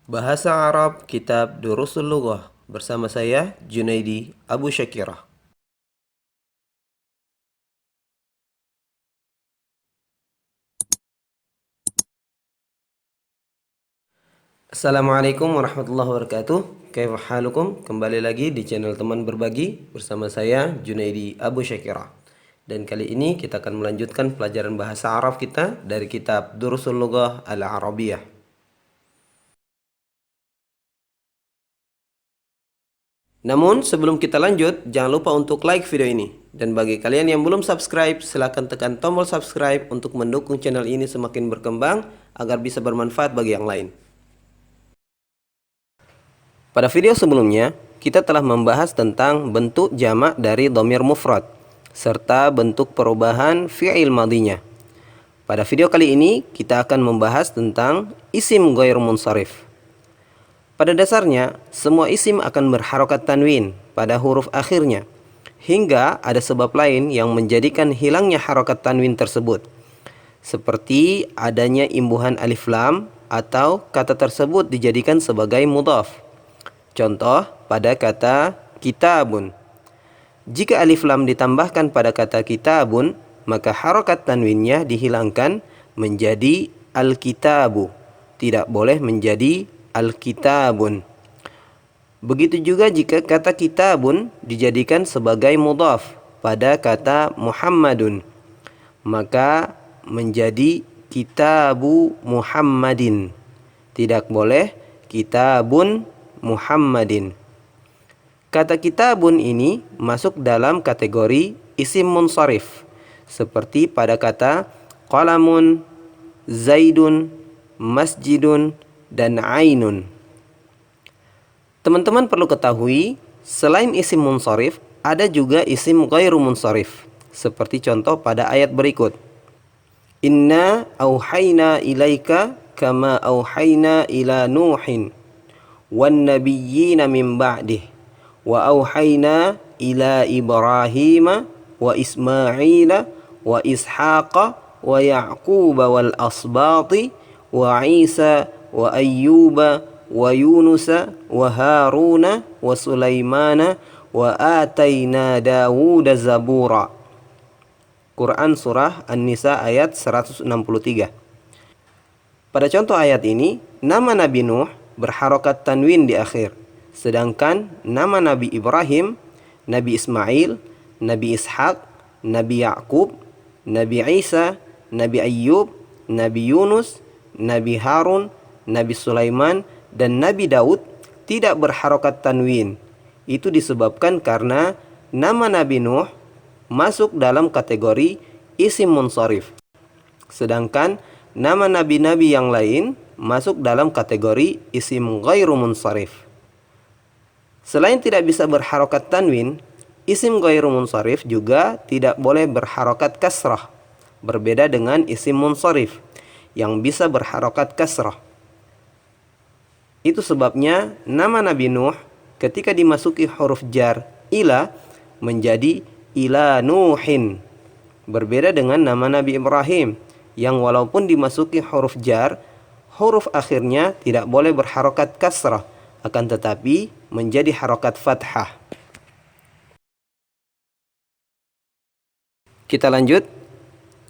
Bahasa Arab Kitab Durusul Lughah bersama saya Junaidi Abu Syakirah. Assalamualaikum warahmatullahi wabarakatuh. Kaifa halukum? Kembali lagi di channel Teman Berbagi bersama saya Junaidi Abu Syakirah. Dan kali ini kita akan melanjutkan pelajaran bahasa Arab kita dari kitab Durusul Lughah Al-Arabiyah. Namun sebelum kita lanjut, jangan lupa untuk like video ini. Dan bagi kalian yang belum subscribe, silahkan tekan tombol subscribe untuk mendukung channel ini semakin berkembang agar bisa bermanfaat bagi yang lain. Pada video sebelumnya, kita telah membahas tentang bentuk jamak dari dhamir mufrad serta bentuk perubahan fi'il madinya. Pada video kali ini, kita akan membahas tentang isim ghair munsharif. Pada dasarnya, semua isim akan berharokat tanwin pada huruf akhirnya, hingga ada sebab lain yang menjadikan hilangnya harokat tanwin tersebut, seperti adanya imbuhan alif lam atau kata tersebut dijadikan sebagai mudhaf. Contoh pada kata kitabun. Jika alif lam ditambahkan pada kata kitabun, maka harokat tanwinnya dihilangkan menjadi al-kitabu. Tidak boleh menjadi al-kitabun. Begitu juga jika kata kitabun dijadikan sebagai mudhaf pada kata Muhammadun, maka menjadi kitabu Muhammadin. Tidak boleh kitabun Muhammadin. Kata kitabun ini masuk dalam kategori isim munsharif, seperti pada kata qalamun, zaidun, masjidun, dan ainun. Teman-teman perlu ketahui, selain isim munsharif, ada juga isim ghairu munsharif, seperti contoh pada ayat berikut. Inna auhayna ilaika kama auhayna ila Nuhin wan nabiyyina min ba'dih wa auhayna ila Ibrahim wa Ismaila wa Ishaqa wa Ya'quba wal asbati wa Isa wa Ayyuba wa Yunusa wa Haruna wa Sulaimana wa ataina Dawuda zabura. Quran Surah An-Nisa ayat 163. Pada contoh ayat ini, nama Nabi Nuh berharokat tanwin di akhir, sedangkan nama Nabi Ibrahim, Nabi Ismail, Nabi Ishaq, Nabi Ya'qub, Nabi Isa, Nabi Ayyub, Nabi Yunus, Nabi Harun, Nabi Sulaiman, dan Nabi Daud tidak berharokat tanwin. Itu disebabkan karena nama Nabi Nuh masuk dalam kategori isim munsharif, sedangkan nama nabi-nabi yang lain masuk dalam kategori isim ghairu munsharif. Selain tidak bisa berharokat tanwin, isim ghairu munsharif juga tidak boleh berharokat kasrah, berbeda dengan isim munsharif yang bisa berharokat kasrah. Itu sebabnya nama Nabi Nuh ketika dimasuki huruf jar ila menjadi ila Nuhin. Berbeda dengan nama Nabi Ibrahim yang walaupun dimasuki huruf jar, huruf akhirnya tidak boleh berharokat kasrah, akan tetapi menjadi harokat fathah. Kita lanjut.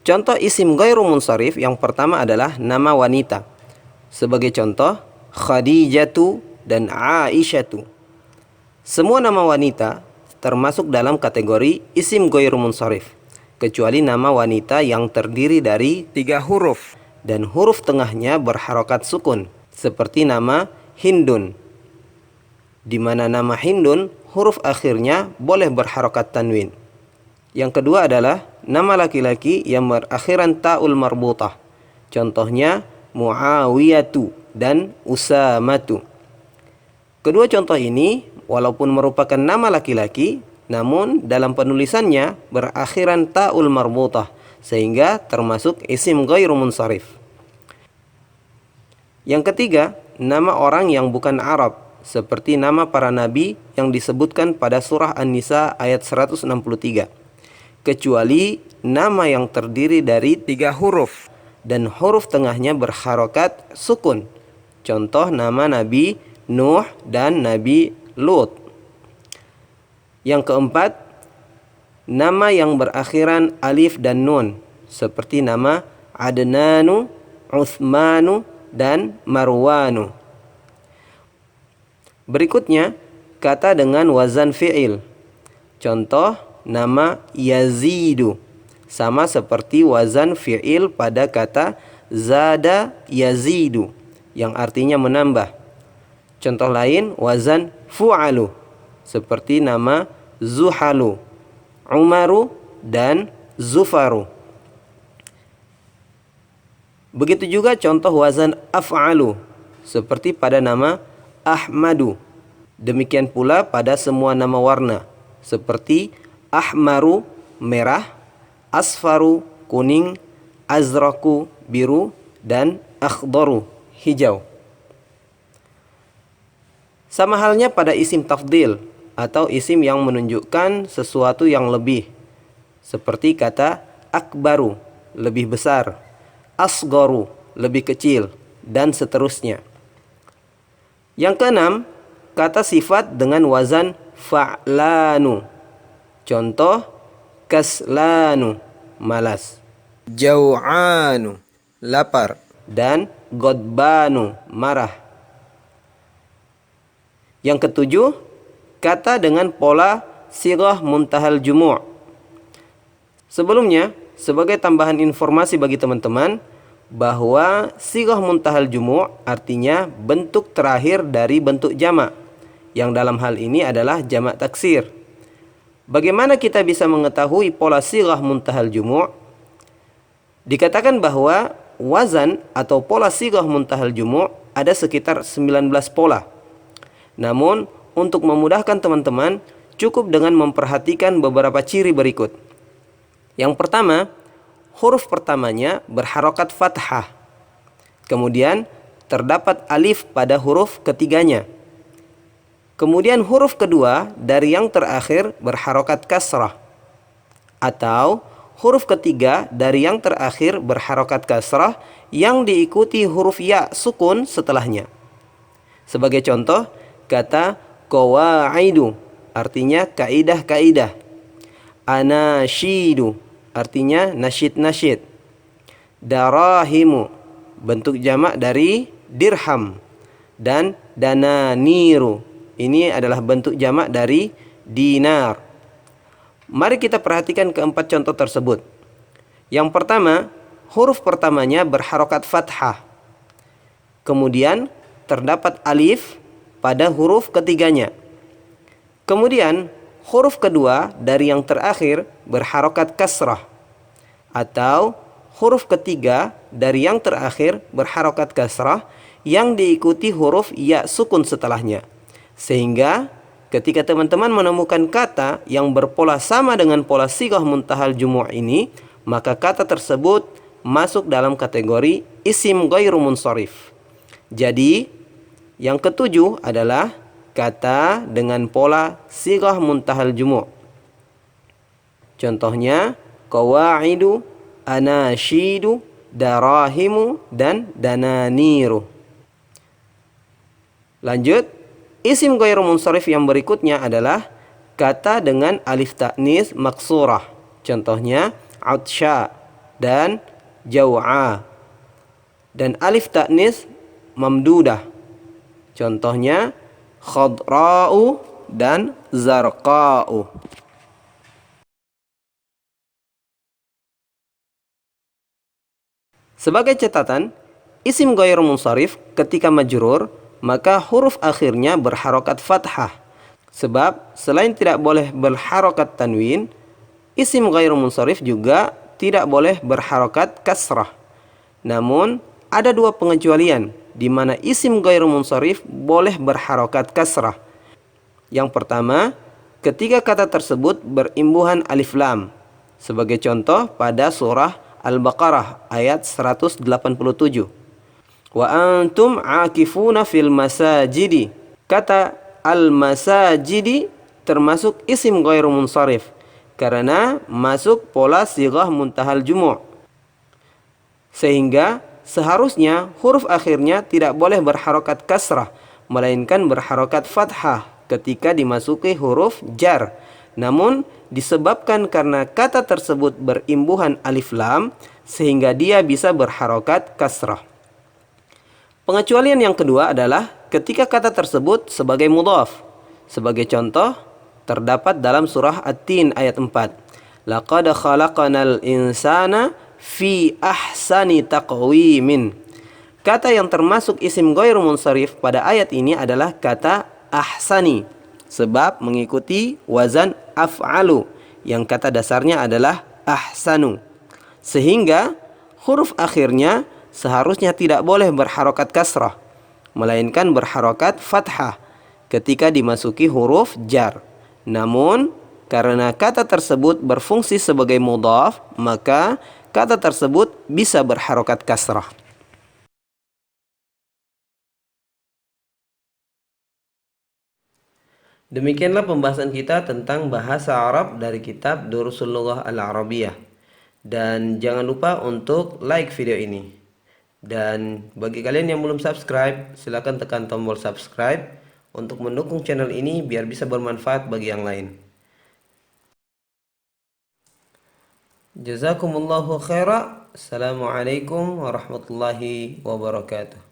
Contoh isim ghairu munsharif yang pertama adalah nama wanita. Sebagai contoh, Khadijatu dan Aisyatu. Semua nama wanita termasuk dalam kategori isim ghairu munsharif, kecuali nama wanita yang terdiri dari 3 huruf dan huruf tengahnya berharokat sukun, seperti nama Hindun, di mana nama Hindun huruf akhirnya boleh berharokat tanwin. Yang kedua adalah nama laki-laki yang berakhiran ta'ul marbutah. Contohnya Muawiyatu dan Usamatu. Kedua contoh ini walaupun merupakan nama laki-laki, namun dalam penulisannya berakhiran ta'ul marbutah, sehingga termasuk isim ghairu munsharif. Yang ketiga, nama orang yang bukan Arab, seperti nama para nabi yang disebutkan pada surah An-Nisa ayat 163. Kecuali nama yang terdiri dari 3 huruf dan huruf tengahnya berharokat sukun. Contoh nama Nabi Nuh dan Nabi Lut. Yang keempat, nama yang berakhiran alif dan nun, seperti nama Adnanu, Uthmanu, dan Marwanu. Berikutnya, kata dengan wazan fi'il. Contoh nama Yazidu, sama seperti wazan fi'il pada kata zada yazidu, yang artinya menambah. Contoh lain wazan fu'alu, seperti nama Zuhalu, Umaru, dan Zufaru. Begitu juga contoh wazan af'alu, seperti pada nama Ahmadu. Demikian pula pada semua nama warna, seperti Ahmaru, merah, Asfaru, kuning, Azraku, biru, dan Akhdaru, hijau. Sama halnya pada isim tafdil atau isim yang menunjukkan sesuatu yang lebih, seperti kata akbaru, lebih besar, asgoru, lebih kecil, dan seterusnya. Yang keenam, kata sifat dengan wazan fa'lanu. Contoh kaslanu, malas, jau'anu, lapar, dan godbanu, marah. Yang ketujuh, kata dengan pola sighah muntahal jumu'. Sebelumnya, sebagai tambahan informasi bagi teman-teman, bahwa sighah muntahal jumu' artinya bentuk terakhir dari bentuk jamak, yang dalam hal ini adalah jamak taksir. Bagaimana kita bisa mengetahui pola sighah muntahal jumu'? Dikatakan bahwa wazan atau pola sighah muntahal jumu' ada sekitar 19 pola. Namun, untuk memudahkan teman-teman, cukup dengan memperhatikan beberapa ciri berikut. Yang pertama, huruf pertamanya berharokat fathah. Kemudian, terdapat alif pada huruf ketiganya. Kemudian huruf kedua dari yang terakhir berharokat kasrah. Atau huruf ketiga dari yang terakhir berharokat kasrah yang diikuti huruf ya sukun setelahnya. Sebagai contoh, kata qawaidu artinya kaidah-kaidah. Anasyidu artinya nasyid-nasyid. Darahimu bentuk jamak dari dirham. Dan dananiru, ini adalah bentuk jamak dari dinar. Mari kita perhatikan keempat contoh tersebut. Yang pertama, huruf pertamanya berharokat fathah. Kemudian terdapat alif pada huruf ketiganya. Kemudian huruf kedua dari yang terakhir berharokat kasrah. Atau huruf ketiga dari yang terakhir berharokat kasrah yang diikuti huruf ya sukun setelahnya. Sehingga ketika teman-teman menemukan kata yang berpola sama dengan pola sighah muntahal jumu' ini, maka kata tersebut masuk dalam kategori isim ghairu munsharif. Jadi, yang ketujuh adalah kata dengan pola sighah muntahal jumu'. Contohnya, qawaidu, anasyidu, darahimu, dan dananiru. Lanjut, isim ghairu munsharif yang berikutnya adalah kata dengan alif ta'nis maksurah. Contohnya atsya dan jau'a. Dan alif ta'nis mamdudah. Contohnya khadra'u dan zarqa'u. Sebagai catatan, isim ghairu munsharif ketika majrur, maka huruf akhirnya berharokat fathah. Sebab selain tidak boleh berharokat tanwin, isim ghairu munsharif juga tidak boleh berharokat kasrah. Namun ada dua pengecualian di mana isim ghairu munsharif boleh berharokat kasrah. Yang pertama, ketika kata tersebut berimbuhan alif lam. Sebagai contoh pada surah Al-Baqarah ayat 187. Wa antum akifuna fil masajidi. Kata al-masajidi termasuk isim ghairu munsharif karena masuk pola sighah muntahal jumu'. Sehingga seharusnya huruf akhirnya tidak boleh berharokat kasrah, melainkan berharokat fathah ketika dimasuki huruf jar. Namun disebabkan karena kata tersebut berimbuhan alif lam, sehingga dia bisa berharokat kasrah. Pengecualian yang kedua adalah ketika kata tersebut sebagai mudhaf. Sebagai contoh, terdapat dalam surah At-Tin ayat 4. Laqad khalaqanal insana fi ahsani taqwimin. Kata yang termasuk isim ghairu munsharif pada ayat ini adalah kata ahsani, sebab mengikuti wazan af'alu yang kata dasarnya adalah ahsanu. Sehingga huruf akhirnya seharusnya tidak boleh berharokat kasrah, melainkan berharokat fathah ketika dimasuki huruf jar. Namun karena kata tersebut berfungsi sebagai mudhaf, maka kata tersebut bisa berharokat kasrah. Demikianlah pembahasan kita tentang bahasa Arab dari kitab Durusul Lughah Al-Arabiyah. Dan jangan lupa untuk like video ini. Dan bagi kalian yang belum subscribe, silakan tekan tombol subscribe untuk mendukung channel ini biar bisa bermanfaat bagi yang lain. Jazakumullahu khairan. Assalamualaikum warahmatullahi wabarakatuh.